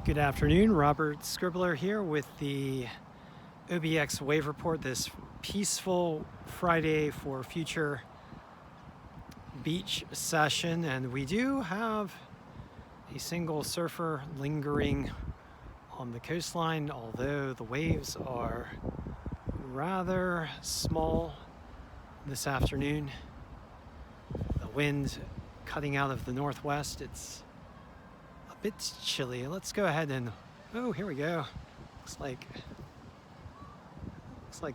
Good afternoon, Robert Scribbler here with the OBX Wave Report, this peaceful Friday for Future beach session. And we do have a single surfer lingering on the coastline, although the waves are rather small this afternoon. The wind cutting out of the northwest, it's a bit chilly. Let's go ahead and, oh, here we go. Looks like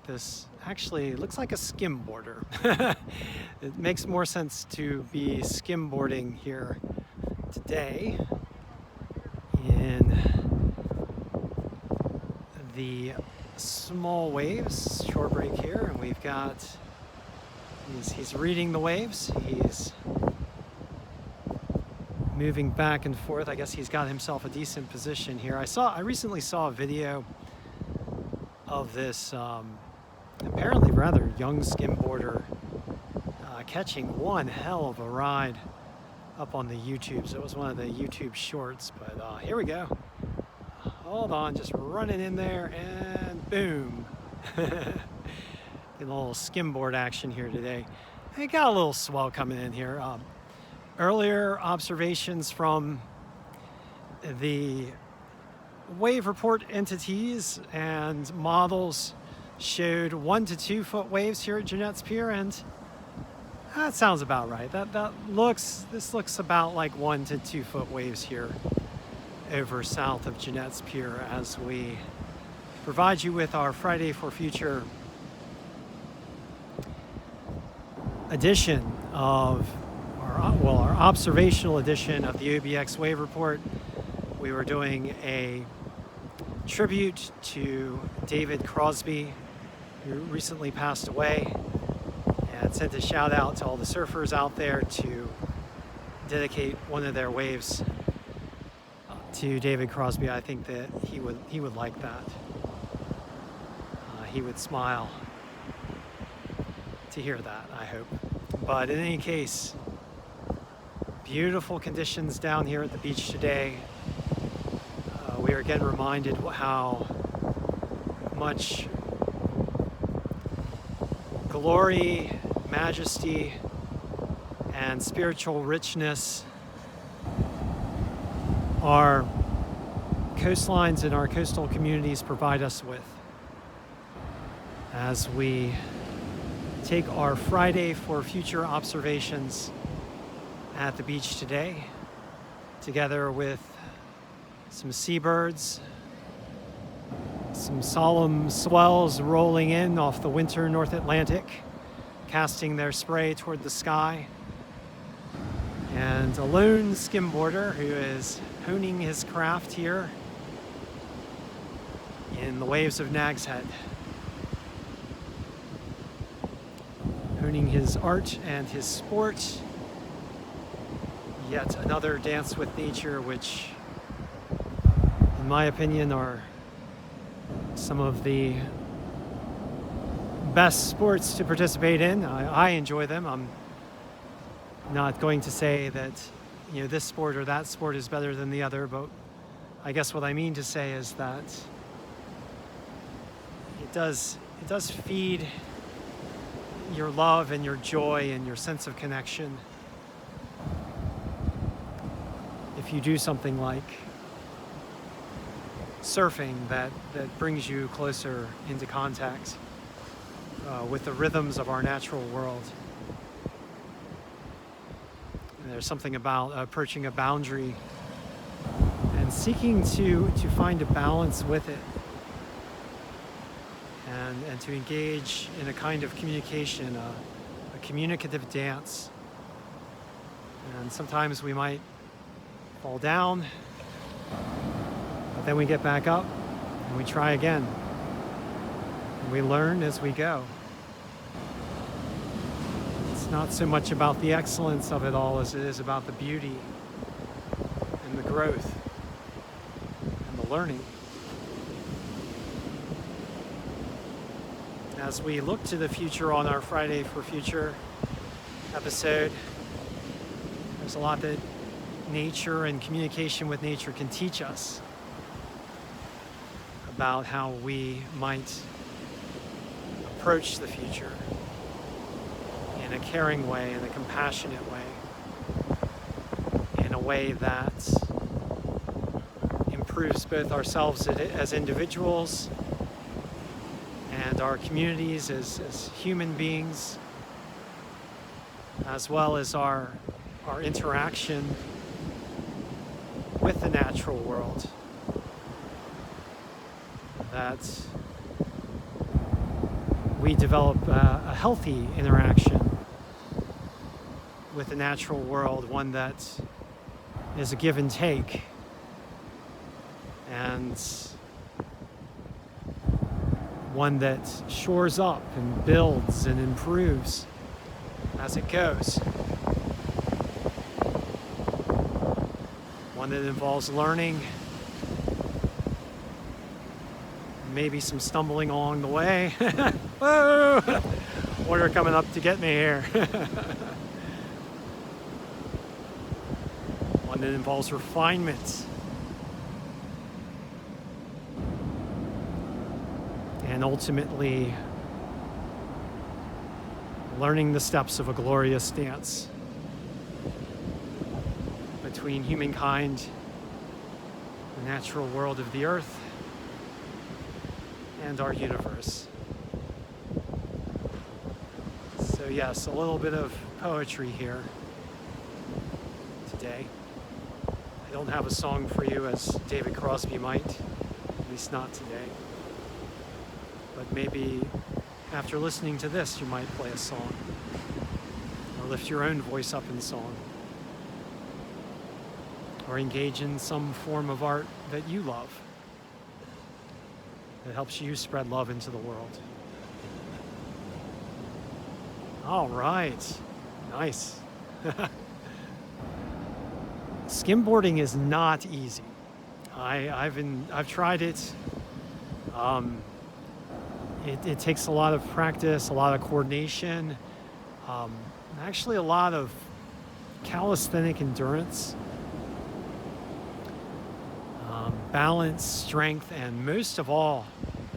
this actually looks like a skim boarder. It makes more sense to be skim boarding here today in the small waves. Shore break here, and we've got he's reading the waves. He's moving back and forth. I guess he's got himself a decent position here. I recently saw a video of this apparently rather young skimboarder catching one hell of a ride up on the YouTube. So it was one of the YouTube shorts, but here we go. Hold on, just running in there and boom. Getting a little skimboard action here today. I got a little swell coming in here. Earlier observations from the wave report entities and models showed 1 to 2 foot waves here at Jennette's Pier, and that sounds about right. This looks about like 1 to 2 foot waves here over south of Jennette's Pier as we provide you with our Friday for Future edition of our observational edition of the OBX Wave Report. We were doing a tribute to David Crosby, who recently passed away, and sent a shout out to all the surfers out there to dedicate one of their waves to David Crosby. I think that he would like that. He would smile to hear that, I hope. But in any case, beautiful conditions down here at the beach today. We are again reminded how much glory, majesty, and spiritual richness our coastlines and our coastal communities provide us with as we take our Friday for Future observations at the beach today, together with some seabirds, some solemn swells rolling in off the winter North Atlantic, casting their spray toward the sky, and a lone skimboarder who is honing his craft here in the waves of Nag's Head, honing his art and his sport. Yet another dance with nature, which, in my opinion, are some of the best sports to participate in. I enjoy them. I'm not going to say that this sport or that sport is better than the other, but I guess what I mean to say is that it does feed your love and your joy and your sense of connection if you do something like surfing that brings you closer into contact with the rhythms of our natural world. And there's something about approaching a boundary and seeking to find a balance with it, and to engage in a kind of communication, a communicative dance. And sometimes we might fall down, but then we get back up and we try again. And we learn as we go. It's not so much about the excellence of it all as it is about the beauty and the growth and the learning. As we look to the future on our Friday for Future episode, there's a lot that nature and communication with nature can teach us. about how we might approach the future in a caring way, in a compassionate way, in a way that improves both ourselves as individuals and our communities as human beings, as well as our interaction with the natural world. That we develop a healthy interaction with the natural world, one that is a give and take, and one that shores up and builds and improves as it goes. One that involves learning, maybe some stumbling along the way. Whoa! Water coming up to get me here. One that involves refinement. And ultimately, learning the steps of a glorious dance between humankind, the natural world of the earth, and our universe. So yes, a little bit of poetry here today. I don't have a song for you as David Crosby might, at least not today. But maybe after listening to this, you might play a song or lift your own voice up in song or engage in some form of art that you love that helps you spread love into the world. All right, nice. Skimboarding is not easy. I've tried it. It takes a lot of practice, a lot of coordination, actually a lot of calisthenic endurance, balance, strength, and most of all,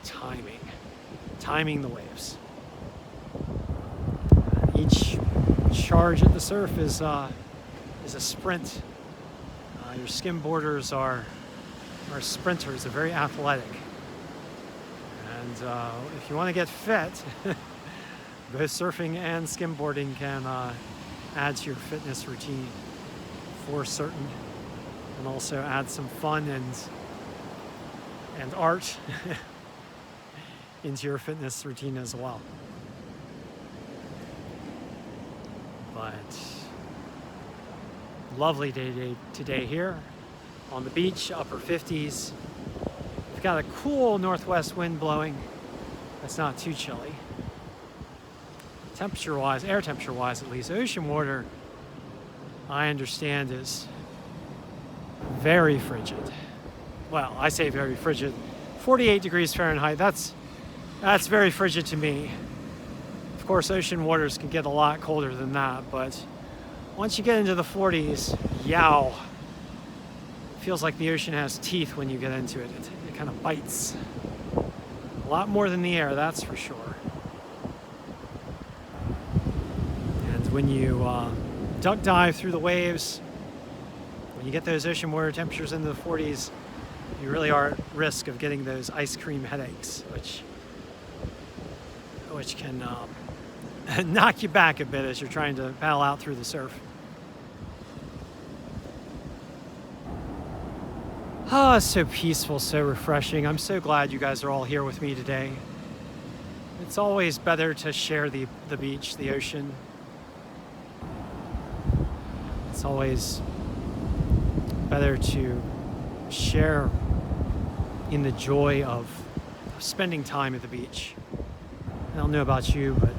timing the waves. Each charge at the surf is a sprint. Your skimboarders are sprinters, they're very athletic. And if you want to get fit, both surfing and skimboarding can add to your fitness routine for certain, and also add some fun and art into your fitness routine as well. But lovely day today here on the beach, upper 50s. We've got a cool northwest wind blowing. That's not too chilly. Temperature-wise, air temperature-wise at least, ocean water, I understand, is very frigid. Well, I say very frigid. 48 degrees Fahrenheit, that's very frigid to me. Of course, ocean waters can get a lot colder than that, but once you get into the 40s, yow. Feels like the ocean has teeth when you get into it. It kind of bites. A lot more than the air, that's for sure. And when you duck dive through the waves, when you get those ocean water temperatures into the 40s, you really are at risk of getting those ice cream headaches, which can knock you back a bit as you're trying to paddle out through the surf. Ah, it's so peaceful, so refreshing. I'm so glad you guys are all here with me today. It's always better to share the beach, the ocean. It's always better to share in the joy of spending time at the beach. I don't know about you, but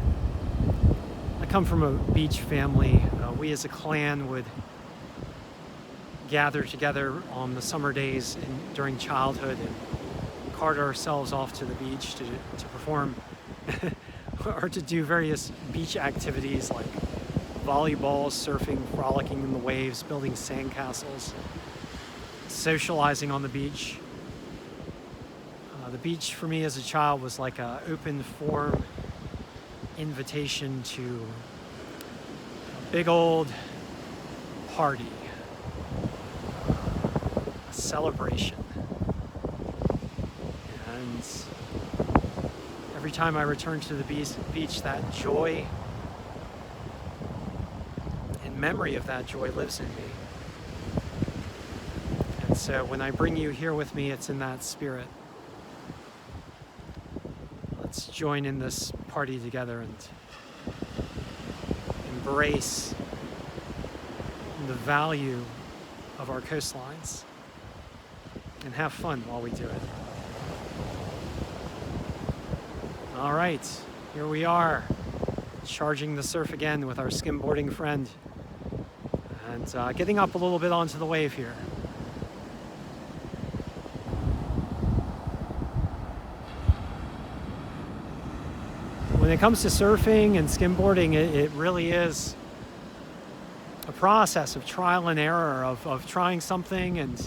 I come from a beach family. We as a clan would gather together on the summer days during childhood and cart ourselves off to the beach to perform or to do various beach activities like volleyball, surfing, frolicking in the waves, building sandcastles, socializing on the beach. The beach for me as a child was like an open form invitation to a big old party, a celebration. And every time I return to the beach, that joy and memory of that joy lives in me. And so when I bring you here with me, it's in that spirit. Let's join in this party together and embrace the value of our coastlines and have fun while we do it. All right, here we are, charging the surf again with our skimboarding friend and getting up a little bit onto the wave here. When it comes to surfing and skimboarding, it really is a process of trial and error, of trying something and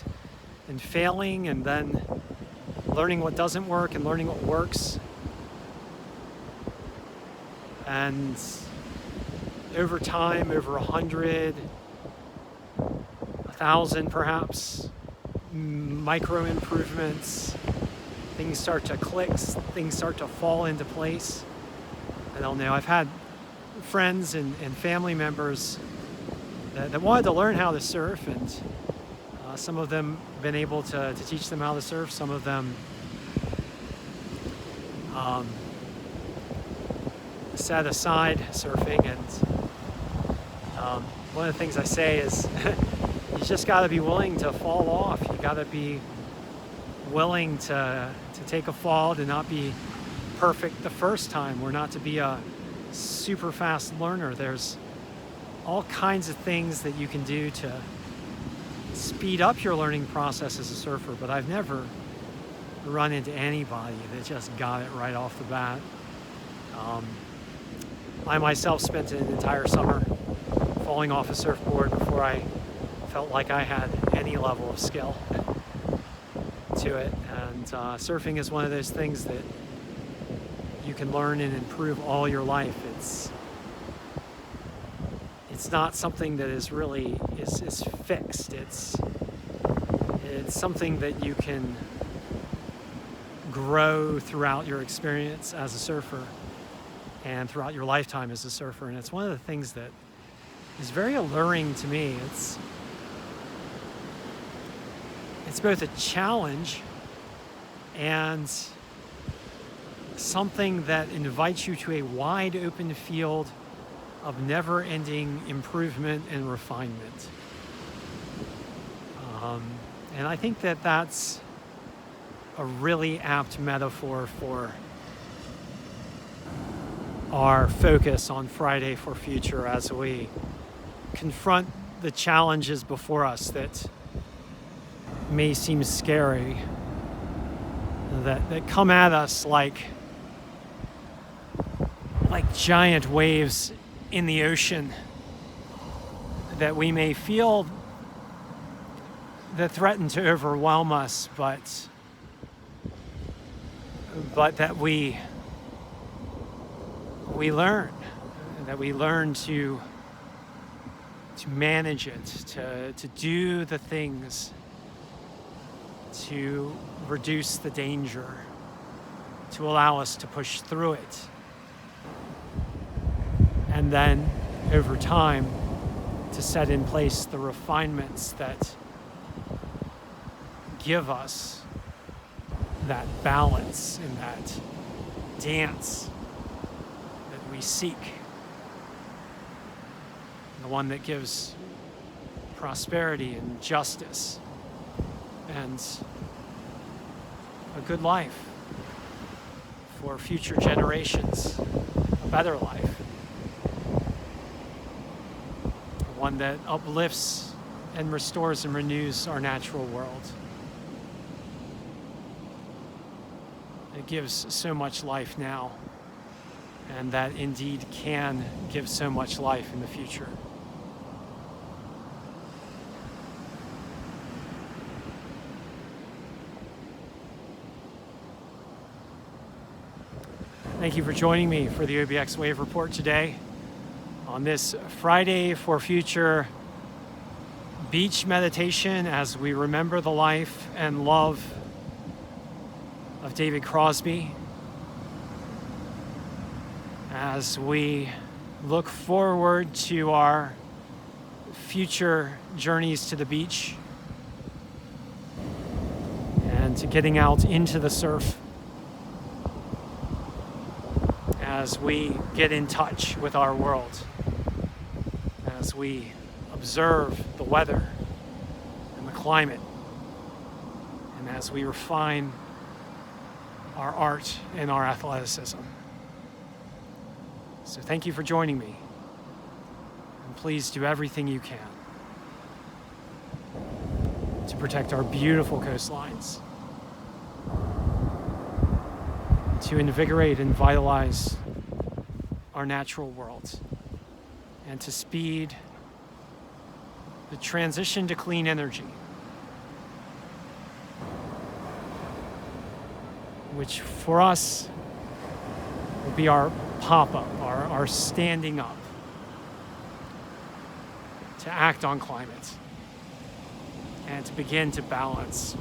failing, and then learning what doesn't work and learning what works. And over time, over 100, 1,000 perhaps, micro improvements, things start to click, things start to fall into place. I don't know, I've had friends and family members that wanted to learn how to surf, and some of them been able to teach them how to surf. Some of them set aside surfing, and one of the things I say is you just got to be willing to fall off. You got to be willing to take a fall, to not be perfect the first time, or not to be a super fast learner. There's all kinds of things that you can do to speed up your learning process as a surfer, but I've never run into anybody that just got it right off the bat. I myself spent an entire summer falling off a surfboard before I felt like I had any level of skill to it. And surfing is one of those things that you can learn and improve all your life. It's not something that is really is fixed. It's something that you can grow throughout your experience as a surfer and throughout your lifetime as a surfer. And it's one of the things that is very alluring to me. It's both a challenge and something that invites you to a wide open field of never-ending improvement and refinement. And I think that that's a really apt metaphor for our focus on Friday for Future as we confront the challenges before us that may seem scary, that come at us like giant waves in the ocean, that we may feel that threaten to overwhelm us, but that we learn to manage it, to do the things to reduce the danger, to allow us to push through it. And then, over time, to set in place the refinements that give us that balance and that dance that we seek. The one that gives prosperity and justice and a good life for future generations, a better life. One that uplifts and restores and renews our natural world. It gives so much life now, and that indeed can give so much life in the future. Thank you for joining me for the OBX Wave Report today on this Friday for Future beach meditation as we remember the life and love of David Crosby, as we look forward to our future journeys to the beach and to getting out into the surf, as we get in touch with our world, as we observe the weather and the climate, and as we refine our art and our athleticism. So thank you for joining me, and please do everything you can to protect our beautiful coastlines, to invigorate and vitalize our natural world, and to speed the transition to clean energy, which for us will be our pop-up, our standing up to act on climate and to begin to balance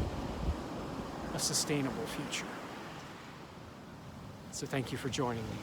a sustainable future. So thank you for joining me.